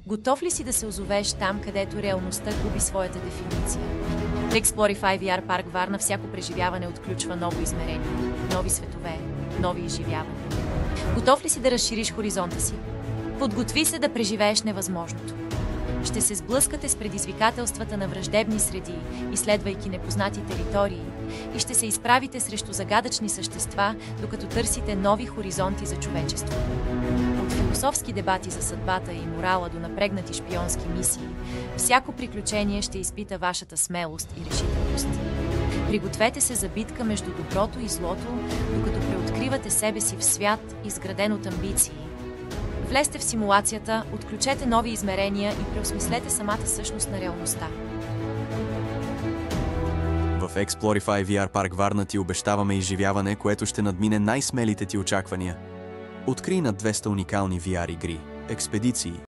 Готов ли си да се озовеш там, където реалността губи своята дефиниция? В Explorify VR парк Варна всяко преживяване отключва ново измерение, нови светове, нови изживявания. Готов ли си да разшириш хоризонта си? Подготви се да преживееш невъзможното. Ще се сблъскате с предизвикателствата на враждебни среди, изследвайки непознати територии, и ще се изправите срещу загадъчни същества, докато търсите нови хоризонти за човечество. От философски дебати за съдбата и морала до напрегнати шпионски мисии, всяко приключение ще изпита вашата смелост и решителност. Пригответе се за битка между доброто и злото, докато преоткривате себе си в свят, изграден от амбиции. Влезте в симулацията, отключете нови измерения и преосмислете самата същност на реалността. В Explorify VR парк Варна ти обещаваме изживяване, което ще надмине най-смелите ти очаквания. Открий над 200 уникални VR игри, експедиции,